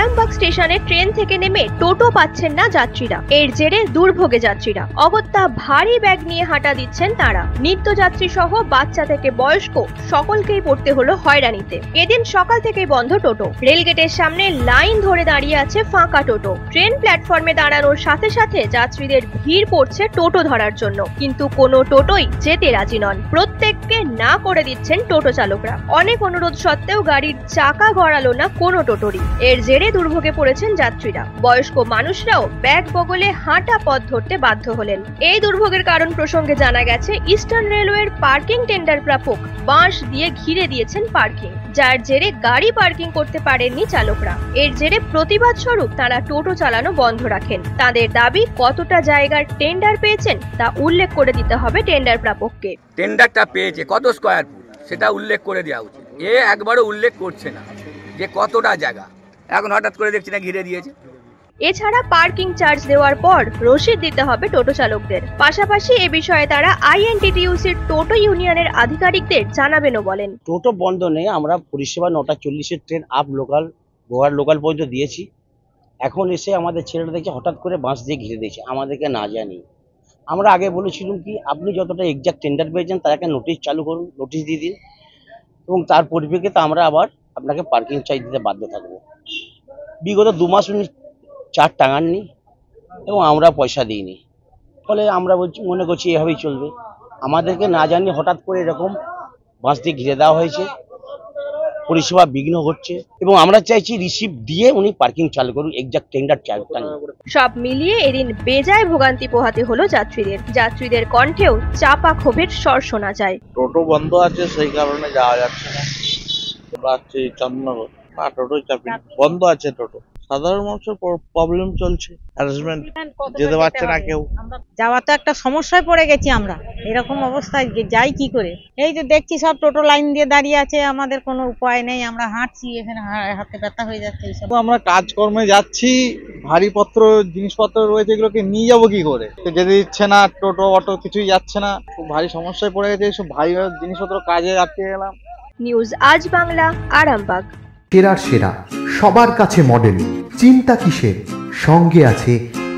আরামবাগ স্টেশনে ট্রেন থেকে নেমে টোটো পাচ্ছেন না যাত্রীরা। এর জেরে দুর্ভোগে যাত্রীরা। অগত্যা ভারী ব্যাগ নিয়ে হাঁটা দিচ্ছেন তারা। নিত্যযাত্রী সহ বাচ্চা থেকে বয়স্ক সকলকেই পড়তে হলো হয়রানিতে। এদিন সকাল থেকেই বন্ধ টোটো। রেলগেটের সামনে লাইন ধরে দাঁড়িয়ে আছে ফাঁকা টোটো। ট্রেন প্ল্যাটফর্মে দাঁড়ানোর সাথে সাথে যাত্রীদের ভিড় পড়ছে টোটো ধরার জন্য, কিন্তু কোনো টোটোই যেতে রাজি নন। প্রত্যেককে না করে দিচ্ছেন টোটো চালকরা। অনেক অনুরোধ সত্ত্বেও গাড়ির চাকা গড়ালো না কোনো টোটোরই। এর জেরে দুর্ভোগে পড়েছেন যাত্রীরা। বয়স্ক মানুষরাও ব্যাগ বগলে হাঁটা পথ ধরতে বাধ্য হলেন। এই দুর্ভোগের কারণ প্রসঙ্গে জানা গেছে, ইস্টার্ন রেলওয়ের পার্কিং টেন্ডার প্রাপক বাঁশ দিয়ে ঘিরে দিয়েছেন পার্কিং, যার জেরে গাড়ি পার্কিং করতে পারেননি চালকরা। এর জেরে প্রতিবাদ স্বরূপ তারা টোটো চালানো বন্ধ রাখেন। তাদের দাবি, কতটা জায়গার টেন্ডার পেয়েছেন তা উল্লেখ করে দিতে হবে টেন্ডার প্রাপককে। টেন্ডারটা পেয়েছে কত স্কয়ার ফুট সেটা উল্লেখ করে দেওয়া উচিত। একবারও উল্লেখ করছে না যে কতটা জায়গা। এখন হঠাৎ করে দেখছি না ঘিরে দিয়েছে। এছাড়া পার্কিং চার্জ দেওয়ার পর রসিদ দিতে হবে টোটো চালকদের। পাশাপাশি এ বিষয়ে তারা আইএনটিটিইউসির টোটো ইউনিয়নের আধিকারিকদের জানাবেনও বলেন। টোটো বন্ধ নেই, আমরা পরিষেবা 9টা 40-এর ট্রেন আপ লোকাল গোয়ার লোকাল পর্যন্ত দিয়েছি। এখন এসে আমাদের ছেলেটা দেখছে হঠাৎ করে বাঁশ দিয়ে ঘিরে দিয়েছে, আমাদেরকে না জানি। আমরা আগে বলেছিলাম কি, আপনি যতটা এক্সাক্ট টেন্ডার পেয়েছেন তার একটা নোটিশ চালু করুন, নোটিশ দিয়ে দিন, এবং তার পরিপ্রেক্ষিতে আমরা আবার আপনাকে পার্কিং চার্জ দিতে বাধ্য থাকবো। বিগত 2 মাস উনি চার টাঙাননি এবং আমরা পয়সা দিইনি। ফলে আমরা মনে করছি এভাবেই চলবে। আমাদেরকে না জানিয়ে হঠাৎ করে এরকম বাঁশ দিয়ে ঘিরে দেওয়া হয়েছে, পরিষেবা বিঘ্ন হচ্ছে, এবং আমরা চাইছি রিসিপ্ট দিয়ে উনি পার্কিং চালু করুন, এক্সাক্ট টেন্ডার চার্জটা নিয়ে। সব মিলিয়ে এদিন বেজায় ভোগান্তি পোহাতে হলো যাত্রীদের কণ্ঠেও চাপা ক্ষোভের স্বর শোনা যায়। টোটো বন্ধ আছে, সেই কারণে যাওয়া যাচ্ছে না। চন্দননগর টোটোই চাপি বন্ধ আছে। টোটো সাধারণ মানুষের প্রবলেম চলছে, হ্যারাসমেন্ট, যেতে পারছে না কেউ। যাওয়া তো একটা সমস্যায় পড়ে গেছি আমরা। এরকম অবস্থায় যাই কি করে? এই যে দেখছি সব টোটো লাইন দিয়ে দাঁড়িয়ে আছে, আমাদের কোনো উপায় নেই। আমরা হাঁটছি, এখানে হাতে ব্যথা হয়ে যাচ্ছে। এইসব আমরা কাজকর্মে যাচ্ছি, ভারী পত্র জিনিসপত্র রয়েছে, এগুলোকে নিয়ে যাবো কি করে? যেতে দিচ্ছে না, টোটো অটো কিছুই যাচ্ছে না। খুব ভারী সমস্যায় পড়ে গেছে, এইসব ভারী জিনিসপত্র কাজে আটকে গেলাম। নিউজ আজ বাংলা, আরামবাগ। সেরার সেরা, সবার কাছে মডেল, চিন্তা কিসের? সঙ্গে আছে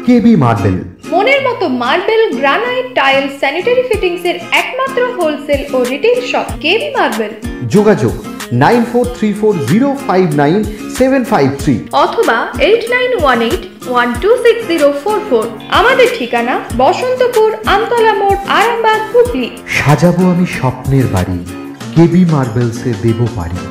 কেবি মার্বেল। মনের মতো marble, granite, tile, sanitary fittings এর একমাত্র হোলসেল ও রিটেইল শপ কেবি মার্বেল। যোগাযোগ 9434059753 অথবা 8918126044। আমাদের ঠিকানা বসন্তপুর, আমতলা মোড়, আরামবাগ, হুগলি। সাজাবো আমি স্বপ্নের বাড়ি, কেবি মার্বেলসে দেবো বাড়ি।